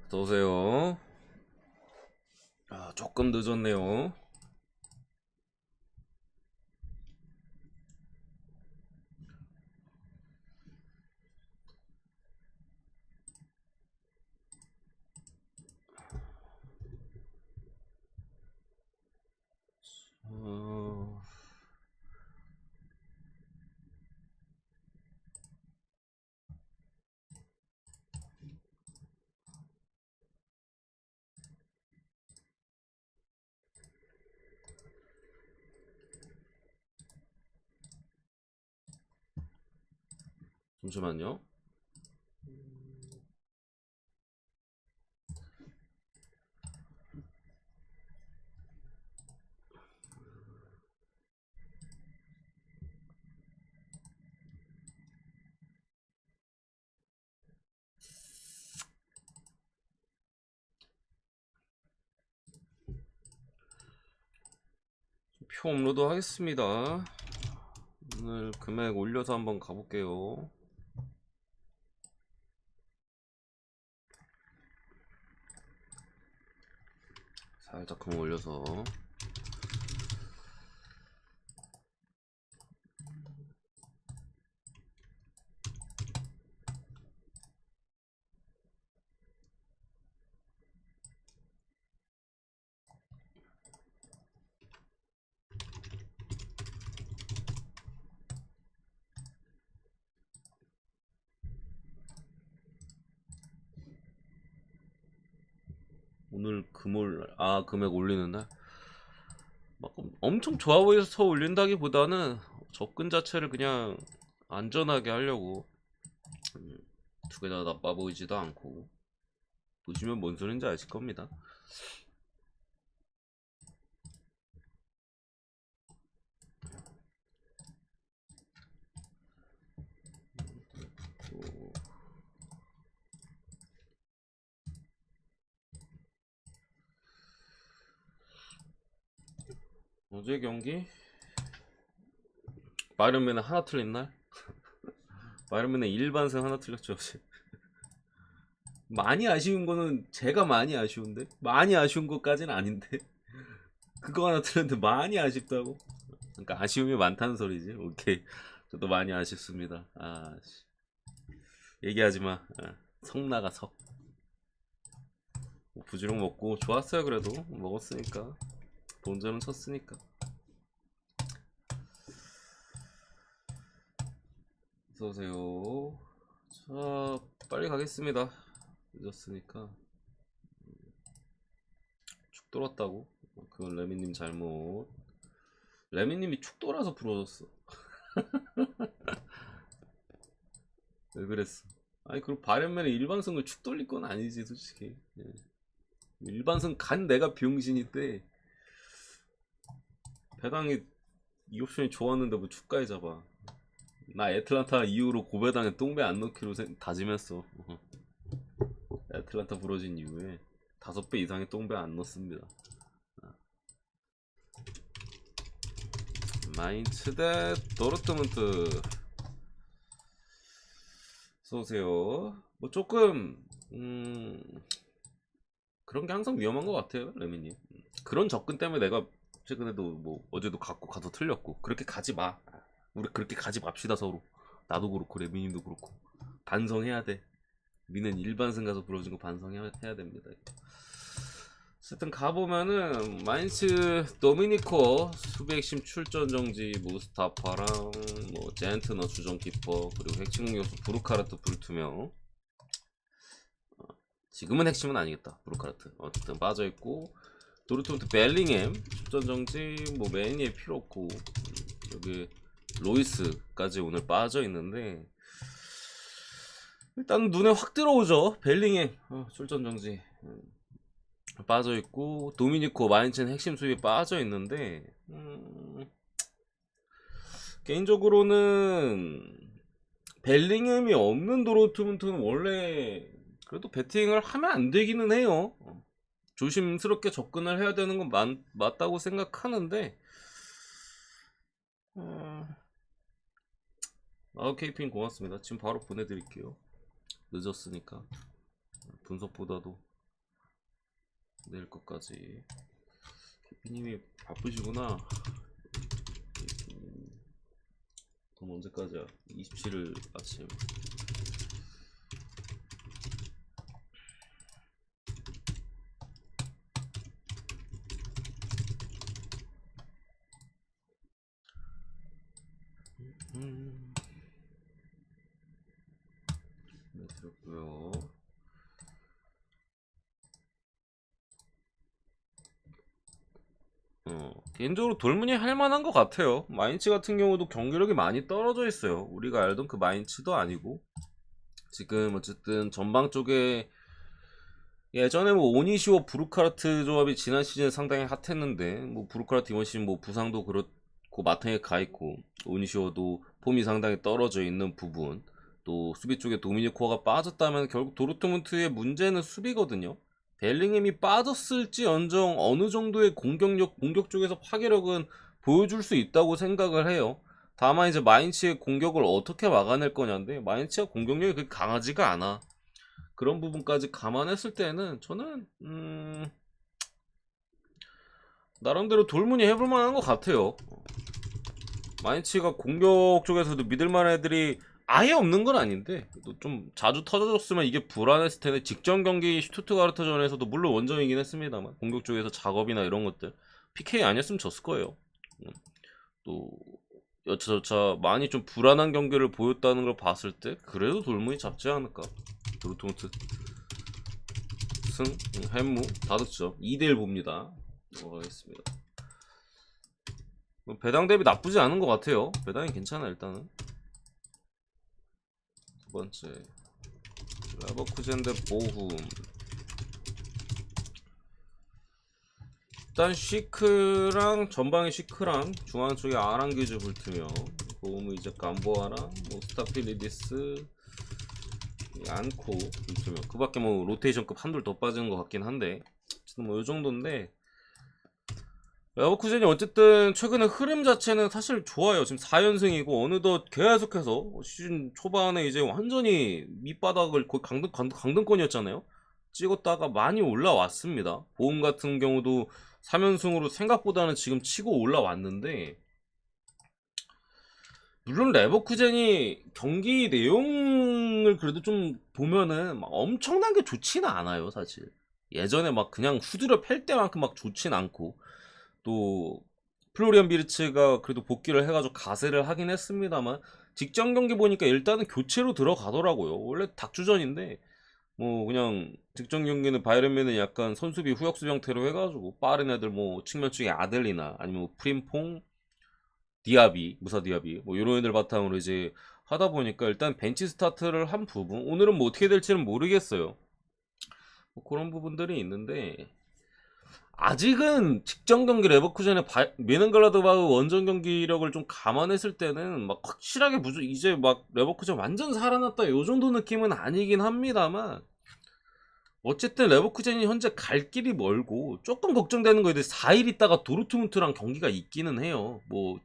어서오세요. 조금 늦었네요. 어, 잠시만요. 표 업로드 하겠습니다. 오늘 금액 올려서 한번 가볼게요. 살짝 금 올려서. 오늘 금액 올리는 날? 막 엄청 좋아 보여서 올린다기보다는 접근 자체를 그냥 안전하게 하려고. 두 개 다 나빠 보이지도 않고. 보시면 뭔 소린지 아실 겁니다. 어제 경기 바이런맨은 하나 틀린 날? 바이런맨은 일반승 하나 틀렸죠 어제. 많이 아쉬운 거는 제가 많이 아쉬운데, 많이 아쉬운 것까지는 아닌데 그거 하나 틀렸는데 많이 아쉽다고. 그러니까 아쉬움이 많다는 소리지. 오케이, 저도 많이 아쉽습니다. 얘기하지마. 석 나가 석. 부지런 먹고 좋았어요. 그래도 먹었으니까, 본전은 쳤으니까. 어서오세요. 자, 빨리 가겠습니다. 늦었으니까. 축 돌았다고? 그건 레미님 잘못. 레미님이 축 돌아서 부러졌어. 왜 그랬어? 아니, 그리고 바렌맨의 일반성을 축 돌릴 건 아니지 솔직히. 예. 일반성 간 내가 병신인데 배당이 이 옵션이 좋았는데 뭐 축까지 잡아. 나 애틀란타 이후로 고배당에 똥배 안 넣기로 다짐했어. 애틀란타 부러진 이후에 5배 이상의 똥배 안 넣습니다. 마인츠 대 도르트문트. 어서오세요. 뭐 조금 그런 게 항상 위험한 것 같아요, 레미님. 그런 접근 때문에 내가 최근에도 뭐 어제도 갖고 가서 틀렸고. 그렇게 가지 마. 우리 그렇게 가지 맙시다 서로. 나도 그렇고 레미님도 그렇고. 반성해야 돼. 미는 일반승 가서 부러진 거 반성해야 됩니다. 어쨌든 가보면은 마인츠 도미니코 수비핵심 출전 정지 무스타파랑 뭐 젠트너 주전 키퍼, 그리고 핵심 요소 브루카르트 불투명. 지금은 핵심은 아니겠다. 브루카르트 어쨌든 빠져있고, 도르트문트 벨링햄 출전 정지, 뭐 매니에 필요 없고, 여기 로이스까지 오늘 빠져있는데 일단 눈에 확 들어오죠. 벨링햄 출전 정지 빠져있고, 도미니코 마인츠는 핵심 수비에 빠져있는데, 개인적으로는 벨링햄이 없는 도르트문트는 원래 그래도 배팅을 하면 안 되기는 해요. 조심스럽게 접근을 해야 되는 건 맞다고 생각하는데, 케이핑 고맙습니다. 지금 바로 보내드릴게요. 늦었으니까. 분석보다도 내일 것까지. 개피님이 바쁘시구나. 그럼 언제까지야? 27일 아침. 네, 들었고요. 개인적으로 돌문이 할만한 것 같아요. 마인츠 같은 경우도 경기력이 많이 떨어져 있어요. 우리가 알던 그 마인츠도 아니고. 지금 어쨌든 전방 쪽에 예전에 뭐 오니시오 브루카르트 조합이 지난 시즌에 상당히 핫했는데, 뭐 브루카르트 이번 시즌 뭐 부상도 그렇고 마탱에 가 있고, 오니시오도 폼이 상당히 떨어져 있는 부분, 또 수비 쪽에 도미니코가 빠졌다면 결국 도르트문트의 문제는 수비거든요. 벨링햄이 빠졌을지 언정 어느 정도의 공격 쪽에서 파괴력은 보여줄 수 있다고 생각을 해요. 다만 이제 마인츠의 공격을 어떻게 막아낼 거냐인데, 마인츠가 공격력이 그렇게 강하지가 않아. 그런 부분까지 감안했을 때는 저는 나름대로 돌문이 해볼 만한 것 같아요. 마인츠가 공격 쪽에서도 믿을만한 애들이 아예 없는 건 아닌데, 좀 자주 터져줬으면 이게 불안했을 텐데, 직전 경기 슈투트가르트전에서도 물론 원정이긴 했습니다만 공격 쪽에서 작업이나 이런 것들 PK 아니었으면 졌을 거예요. 또 여차저차 많이 좀 불안한 경기를 보였다는 걸 봤을 때 그래도 돌문이 잡지 않을까. 도르트문트 승, 햄무 다득점 2대1 봅니다. 넘어가겠습니다. 배당 대비 나쁘지 않은 것 같아요. 배당이 괜찮아. 일단은 두 번째 레버쿠젠 대 보훔. 일단 시크랑 전방에 시크랑 중앙 쪽에 아랑기즈 불트며, 보훔은 이제 감보아랑 뭐 스타필리디스 않고 불트며, 그 밖에 뭐 로테이션급 한둘 더 빠지는 것 같긴 한데, 어쨌든 뭐 요 정도인데, 레버쿠젠이 어쨌든 최근에 흐름 자체는 사실 좋아요. 지금 4연승이고 어느덧 계속해서 시즌 초반에 이제 완전히 밑바닥을 거의 강등권이었잖아요. 찍었다가 많이 올라왔습니다. 보험 같은 경우도 3연승으로 생각보다는 지금 치고 올라왔는데, 물론 레버쿠젠이 경기 내용을 그래도 좀 보면은 막 엄청난 게 좋지는 않아요, 사실. 예전에 막 그냥 후드려 팰 때만큼 막 좋진 않고, 또 플로리안 비르츠가 그래도 복귀를 해가지고 가세를 하긴 했습니다만, 직전 경기 보니까 일단은 교체로 들어가더라고요. 원래 닥주전인데 뭐 그냥 직전 경기는 바이런맨은 약간 선수비 후역수 형태로 해가지고 빠른 애들 뭐 측면 쪽에 아델리나 아니면 뭐 프림퐁, 디아비, 무사 디아비 뭐 이런 애들 바탕으로 이제 하다 보니까 일단 벤치 스타트를 한 부분, 오늘은 뭐 어떻게 될지는 모르겠어요. 뭐 그런 부분들이 있는데, 아직은 직전 경기 레버쿠젠의 메넨글라드바흐 원정 경기력을 좀 감안했을 때는 막 확실하게 이제 막 레버쿠젠 완전 살아났다 요 정도 느낌은 아니긴 합니다만, 어쨌든 레버쿠젠이 현재 갈 길이 멀고 조금 걱정되는 거에 대해 4일 있다가 도르트문트랑 경기가 있기는 해요. 뭐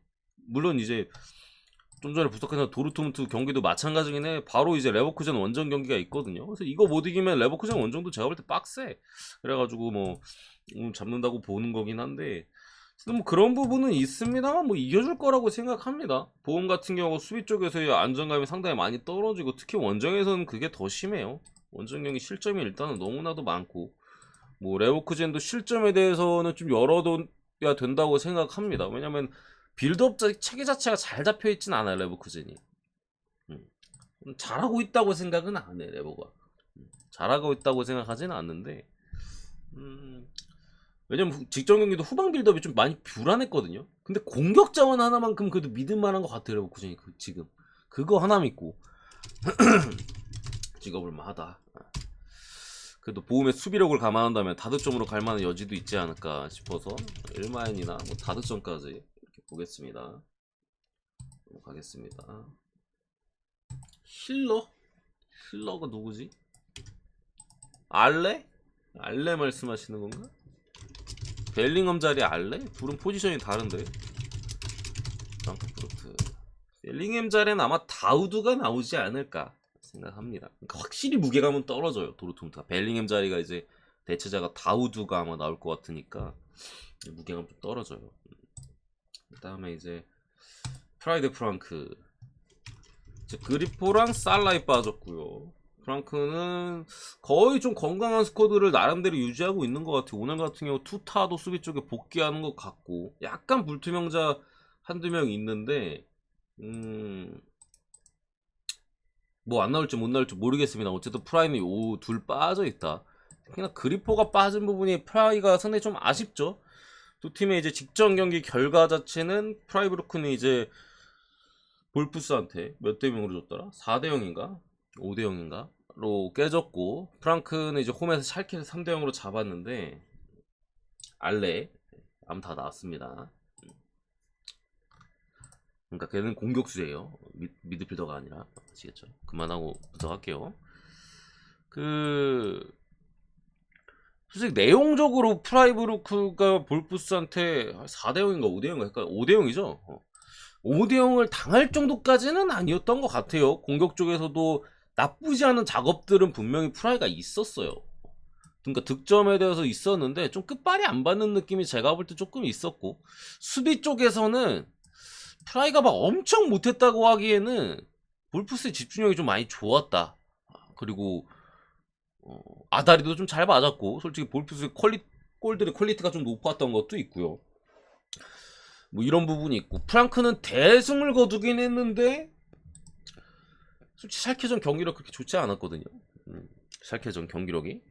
물론 이제 좀 전에 분석한 도르트문트 경기도 마찬가지긴 해. 바로 이제 레버쿠젠 원정 경기가 있거든요. 그래서 이거 못 이기면 레버쿠젠 원정도 제가 볼 때 빡세. 그래가지고 뭐 잡는다고 보는 거긴 한데, 뭐 그런 부분은 있습니다만 뭐 이겨줄 거라고 생각합니다. 보험 같은 경우 수비 쪽에서의 안정감이 상당히 많이 떨어지고, 특히 원정에서는 그게 더 심해요. 원정 경기 실점이 일단은 너무나도 많고, 뭐 레버쿠젠도 실점에 대해서는 좀 열어둬야 된다고 생각합니다. 왜냐면 빌드업 체계 자체가 잘 잡혀 있진 않아요, 레버쿠젠이. 잘하고 있다고 생각은 안 해, 레버가. 잘하고 있다고 생각하지는 않는데, 왜냐면 직전 경기도 후방 빌드업이 좀 많이 불안했거든요. 근데 공격 자원 하나만큼 그래도 믿을 만한 것 같아요, 레버쿠젠이 지금. 그거 하나 믿고 찍어볼 만하다. 그래도 보험의 수비력을 감안한다면 다득점으로 갈 만한 여지도 있지 않을까 싶어서 1마인이나 뭐 다득점까지 이렇게 보겠습니다. 가겠습니다. 힐러가 누구지? 알레? 알레 말씀하시는 건가? 벨링엄 자리 알레? 둘은 포지션이 다른데. 프랑크푸르트. 벨링엄 자리는 아마 다우드가 나오지 않을까 생각합니다. 그러니까 확실히 무게감은 떨어져요. 도르트문트가. 벨링햄 자리가 이제 대체자가 다우드가 아마 나올 것 같으니까 무게감 좀 떨어져요. 그 다음에 이제 프라이드 프랑크, 이제 그리포랑 살라이 빠졌고요. 프랑크는 거의 좀 건강한 스쿼드를 나름대로 유지하고 있는 것 같아요. 오늘 같은 경우 투타도 수비 쪽에 복귀하는 것 같고, 약간 불투명자 한두 명 있는데 뭐 안 나올지 못 나올지 모르겠습니다. 어쨌든 프라이는 요 둘 빠져 있다. 특히나 그리포가 빠진 부분이 프라이가 상당히 좀 아쉽죠. 두 팀의 이제 직전 경기 결과 자체는 프라이브루크는 이제 볼프스한테 몇 대 0으로 졌더라? 4대 0인가? 5대 0인가? 로 깨졌고, 프랑크는 이제 홈에서 샬케를 3대 0으로 잡았는데 알레 암 다 나왔습니다. 그러니까 걔는 공격수예요. 미드필더가 아니라. 아시겠죠? 그만하고 분석할게요. 솔직히 내용적으로 프라이브루크가 볼프스한테 4대 0인가 5대 0인가 헷갈려. 5대 0이죠. 5대 0을 당할 정도까지는 아니었던 것 같아요. 공격 쪽에서도 나쁘지 않은 작업들은 분명히 프라이가 있었어요. 그러니까 득점에 대해서 있었는데 좀 끝발이 안 받는 느낌이 제가 볼 때 조금 있었고, 수비 쪽에서는 프라이가 막 엄청 못했다고 하기에는 볼프스의 집중력이 좀 많이 좋았다. 그리고 아다리도 좀 잘 맞았고, 솔직히 볼프스의 골들의 퀄리티가 좀 높았던 것도 있고요. 뭐 이런 부분이 있고, 프랑크는 대승을 거두긴 했는데 솔직히 샬케전 경기력 그렇게 좋지 않았거든요. 샬케전 경기력이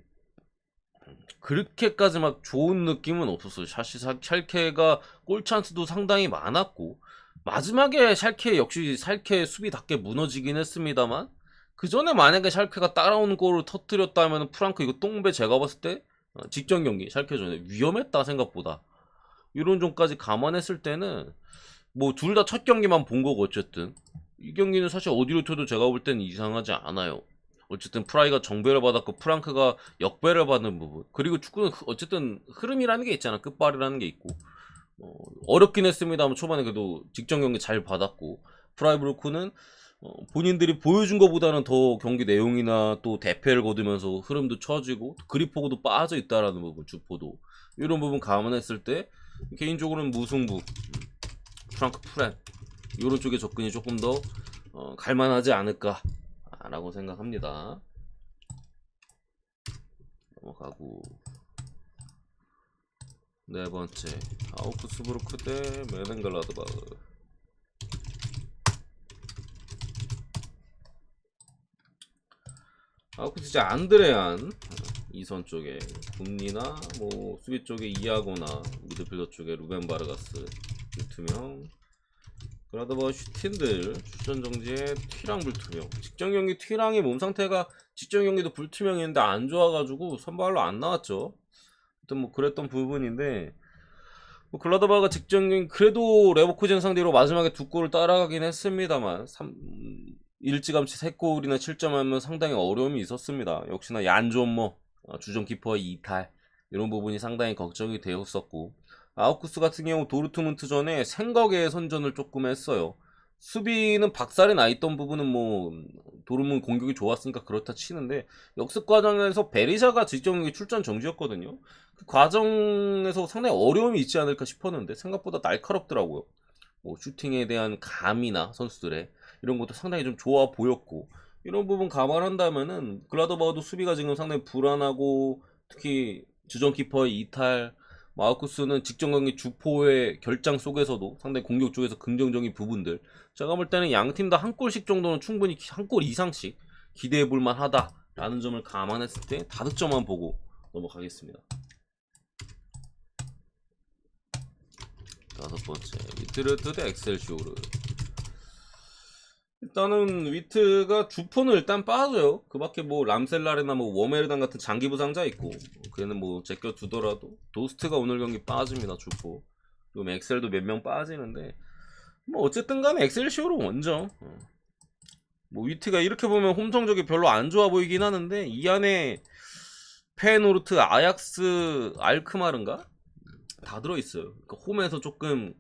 그렇게까지 막 좋은 느낌은 없었어요. 사실 샬케가 골 찬스도 상당히 많았고, 마지막에 샬케 역시 샬케 수비답게 무너지긴 했습니다만, 그 전에 만약에 샬케가 따라오는 골을 터뜨렸다면 프랑크 이거 똥배 제가 봤을 때 직전 경기 샬케전에 위험했다 생각보다. 이런 점까지 감안했을 때는 뭐 둘 다 첫 경기만 본 거고, 어쨌든 이 경기는 사실 어디로 쳐도 제가 볼 때는 이상하지 않아요. 어쨌든 프라이가 정배를 받았고 프랑크가 역배를 받는 부분, 그리고 축구는 어쨌든 흐름이라는 게 있잖아. 끝발이라는 게 있고, 어렵긴 했습니다만 초반에 그래도 직전 경기 잘 받았고, 프라이브루크는 본인들이 보여준 것보다는 더 경기 내용이나 또 대패를 거두면서 흐름도 처지고 그리포도 빠져 있다라는 부분, 주포도 이런 부분 감안했을 때 개인적으로는 무승부, 프랑크 프렌 이런 쪽에 접근이 조금 더 갈만하지 않을까 라고 생각합니다. 넘어가고, 네 번째 아우크스부르크 대 메넨글라드바흐. 아우크스 이제 안드레안 이선 쪽에 군리나 뭐 수비 쪽에 이아고나 미드필더 쪽에 루벤 바르가스 불투명, 그라드바흐 슈틴들 출전 정지에 튀랑 불투명. 직전 경기 튀랑의 몸 상태가 직전 경기도 불투명했는데 안 좋아가지고 선발로 안 나왔죠. 하여튼 뭐 그랬던 부분인데, 뭐 글라드바흐가 직전 경기 그래도 레버쿠젠 상대로 마지막에 두 골을 따라가긴 했습니다만 일찌감치 3골이나 7점하면 상당히 어려움이 있었습니다. 역시나 얀존머 주전 키퍼의 이탈, 이런 부분이 상당히 걱정이 되었었고, 아우쿠스 같은 경우 도르트문트전에 생각의 선전을 조금 했어요. 수비는 박살이 나 있던 부분은 뭐 도르문 공격이 좋았으니까 그렇다 치는데, 역습 과정에서 베리샤가 직전 경기 출전 정지였거든요. 그 과정에서 상당히 어려움이 있지 않을까 싶었는데 생각보다 날카롭더라고요. 뭐 슈팅에 대한 감이나 선수들의 이런 것도 상당히 좀 좋아 보였고, 이런 부분 감안한다면은 글라드바흐도 수비가 지금 상당히 불안하고, 특히 주전 키퍼의 이탈, 마우쿠스는 직전 경기 주포의 결장 속에서도 상당히 공격 쪽에서 긍정적인 부분들, 제가 볼 때는 양 팀 다 한 골씩 정도는 충분히, 한 골 이상씩 기대해 볼 만하다라는 점을 감안했을 때 다득점만 보고 넘어가겠습니다. 다섯 번째 위트르트 대 엑셀시오르. 일단은 위트가 주포는 일단 빠져요. 그 밖에 뭐 람셀라레나 뭐 워메르단 같은 장기 부상자 있고, 걔는 뭐 제껴 두더라도 도스트가 오늘 경기 빠집니다. 주포. 그리고 엑셀도 몇 명 빠지는데, 뭐 어쨌든 간에 엑셀시오르 원정. 뭐 위트가 이렇게 보면 홈 성적이 별로 안 좋아 보이긴 하는데, 이 안에 페노르트, 아약스, 알크마르인가 다 들어있어요. 그러니까 홈에서 조금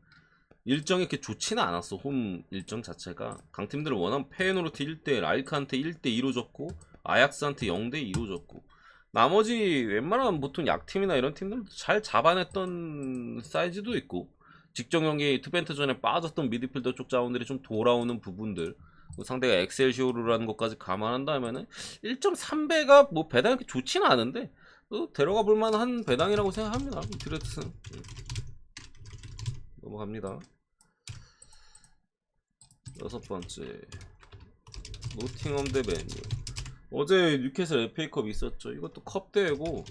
일정이 이렇게 좋지는 않았어. 홈 일정 자체가 강팀들은 워낙 페에노르트 1대, 라이크한테 1대2로 졌고 아약스한테 0대2로 졌고 나머지 웬만하면 보통 약팀이나 이런 팀들도 잘 잡아냈던 사이즈도 있고 직전 경기 트벤트전에 빠졌던 미드필더 쪽 자원들이 좀 돌아오는 부분들 상대가 엑셀시오르라는 것까지 감안한다면은 1.3배가 뭐 배당 이렇게 좋지는 않은데 데려가 볼 만한 배당이라고 생각합니다. 드레스는 넘어갑니다. 여섯 번째 노팅엄 대 맨유. 어제 뉴캐슬 FA컵 있었죠. 이것도 컵 대회고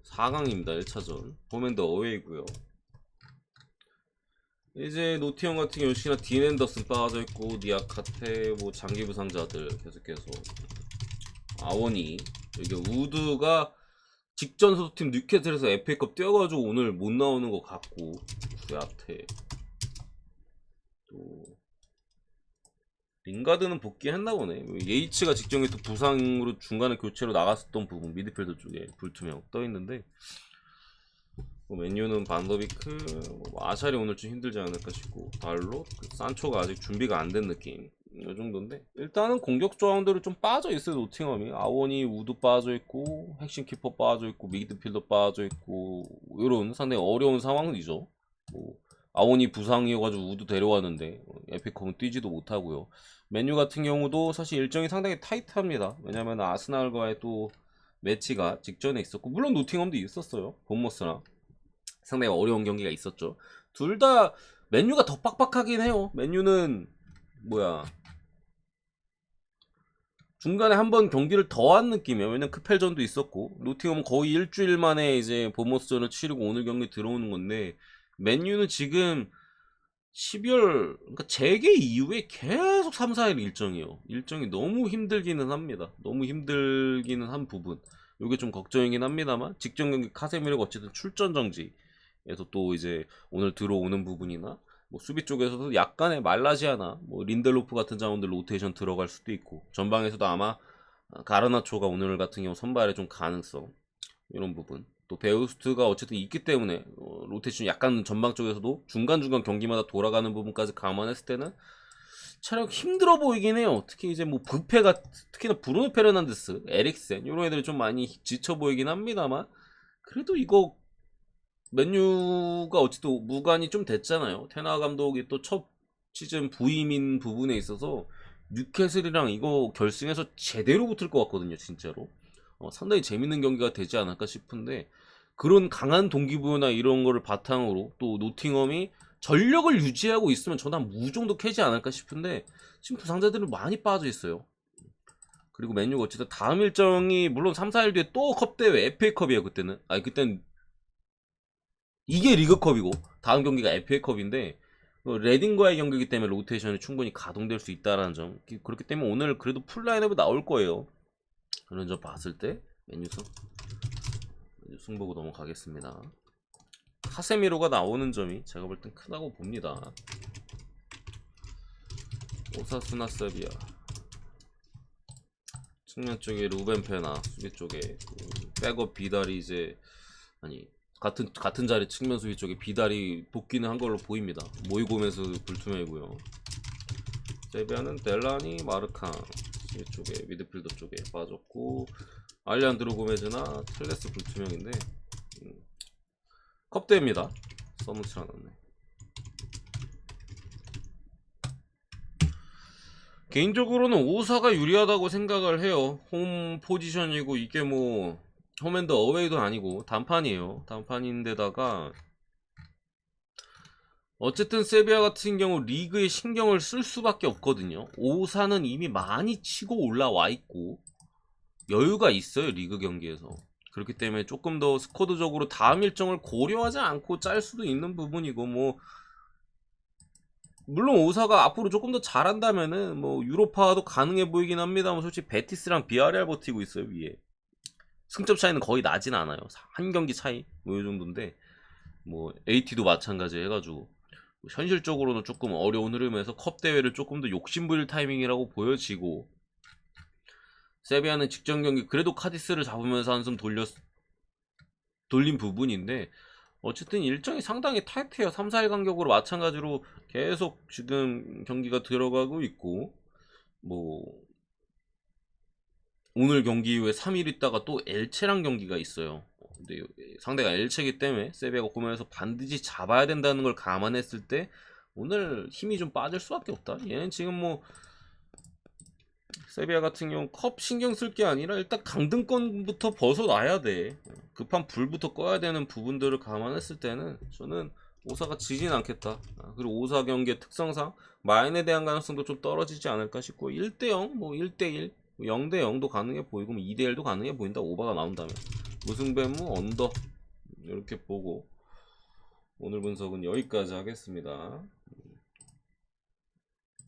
4강입니다. 1차전 홈앤더 어웨이고요. 이제 노팅엄 같은 경우 역시나 딘 앤더슨 빠져있고 니아카테 뭐 장기 부상자들 계속해서 아원이 여기 우드가 직전 소속팀 뉴캐슬에서 FA컵 뛰어가지고 오늘 못 나오는 것 같고 구야테 또 링가드는 복귀했나 보네. 예이츠가 직전에 또 부상으로 중간에 교체로 나갔었던 부분 미드필더 쪽에 불투명 떠있는데 맨유는 반더비크, 아샬이 오늘 좀 힘들지 않을까 싶고 달로, 산초가 아직 준비가 안 된 느낌 이 정도인데 일단은 공격 조합들이 좀 빠져있어요. 노팅엄이 아원이 우드 빠져있고 핵심 키퍼 빠져있고 미드필더 빠져있고 이런 상당히 어려운 상황이죠. 뭐 아원이 부상이어가지고 우드 데려왔는데 에픽홈은 뛰지도 못하고요. 맨유 같은 경우도 사실 일정이 상당히 타이트합니다. 왜냐면 아스날과의 또 매치가 직전에 있었고 물론 노팅엄도 있었어요. 본머스랑 상당히 어려운 경기가 있었죠. 둘 다 맨유가 더 빡빡하긴 해요. 맨유는 뭐야 중간에 한번 경기를 더 한 느낌이에요. 왜냐면 크펠전도 있었고 노팅엄은 거의 일주일 만에 이제 본머스전을 치르고 오늘 경기 들어오는 건데 맨유는 지금 12월 그러니까 재개 이후에 계속 3, 4일 일정이에요. 일정이 너무 힘들기는 합니다. 너무 힘들기는 한 부분. 이게 좀 걱정이긴 합니다만 직전 경기 카세미르가 어쨌든 출전 정지에서 또 이제 오늘 들어오는 부분이나 뭐 수비 쪽에서도 약간의 말라시아나 뭐 린델로프 같은 자원들 로테이션 들어갈 수도 있고 전방에서도 아마 가르나초가 오늘 같은 경우 선발에 좀 가능성 이런 부분 또 베우스트가 어쨌든 있기 때문에 로테이션 약간 전방 쪽에서도 중간중간 경기마다 돌아가는 부분까지 감안했을 때는 차라리 힘들어 보이긴 해요. 특히 이제 뭐 뷔페가 특히나 브루노 페르난데스, 에릭센 이런 애들이 좀 많이 지쳐 보이긴 합니다만 그래도 이거 맨유가 어쨌든 무관이 좀 됐잖아요. 테나 감독이 또 첫 시즌 부임인 부분에 있어서 뉴캐슬이랑 이거 결승에서 제대로 붙을 것 같거든요, 진짜로. 상당히 재밌는 경기가 되지 않을까 싶은데 그런 강한 동기부여나 이런 거를 바탕으로 또 노팅엄이 전력을 유지하고 있으면 저는 한 무 정도 캐지 않을까 싶은데 지금 부상자들은 많이 빠져 있어요. 그리고 맨유가 어쨌든 다음 일정이 물론 3, 4일 뒤에 또 컵대회 FA컵이에요. 그때는 아니 그땐 이게 리그컵이고 다음 경기가 FA컵인데 레딩과의 경기이기 때문에 로테이션이 충분히 가동될 수 있다는 점 그렇기 때문에 오늘 그래도 풀라인업이 나올 거예요. 그런 점 봤을 때 맨유 승보고 넘어가겠습니다. 카세미로가 나오는 점이 제가 볼 땐 크다고 봅니다. 오사수나 세비야 측면 쪽에 루벤 페나 수비 쪽에 백업 비달이 이제 아니 같은 자리 측면 수비 쪽에 비달이 복귀는 한 걸로 보입니다. 모이고메스 불투명이고요. 세비야는 델라니 마르칸 수비 쪽에 미드필더 쪽에 빠졌고 알리안드로 고메즈나 텔레스 불투명인데 컵대입니다. 써놓지 않았네. 개인적으로는 오사가 유리하다고 생각을 해요. 홈 포지션이고 이게 뭐 홈앤더 어웨이도 아니고 단판이에요. 단판인데다가 어쨌든 세비야 같은 경우 리그에 신경을 쓸 수밖에 없거든요. 오사는 이미 많이 치고 올라와 있고 여유가 있어요. 리그 경기에서. 그렇기 때문에 조금 더 스쿼드적으로 다음 일정을 고려하지 않고 짤 수도 있는 부분이고 뭐 물론 오사가 앞으로 조금 더 잘한다면은 뭐 유로파도 가능해 보이긴 합니다만 솔직히 베티스랑 비아레알 버티고 있어요. 위에 승점 차이는 거의 나진 않아요. 한 경기 차이 뭐 이 정도인데 뭐 AT도 마찬가지 해가지고 현실적으로는 조금 어려운 흐름에서 컵 대회를 조금 더 욕심부릴 타이밍이라고 보여지고 세비야는 직전 경기 그래도 카디스를 잡으면서 한숨 돌린 부분인데 어쨌든 일정이 상당히 타이트해요. 3, 4일 간격으로 마찬가지로 계속 지금 경기가 들어가고 있고, 뭐 오늘 경기 이후에 3일 있다가 또 엘체랑 경기가 있어요. 근데 상대가 엘체기 때문에 세비야가 고면에서 반드시 잡아야 된다는 걸 감안했을 때 오늘 힘이 좀 빠질 수밖에 없다. 얘는 지금 뭐 세비야 같은 경우 컵 신경 쓸 게 아니라 일단 강등권부터 벗어나야 돼. 급한 불부터 꺼야 되는 부분들을 감안했을 때는 저는 오사가 지진 않겠다. 그리고 오사 경기의 특성상 마인에 대한 가능성도 좀 떨어지지 않을까 싶고 1대0, 뭐 1대1, 0대0도 가능해 보이고 2대1도 가능해 보인다. 오바가 나온다면 무승배무 언더 이렇게 보고 오늘 분석은 여기까지 하겠습니다.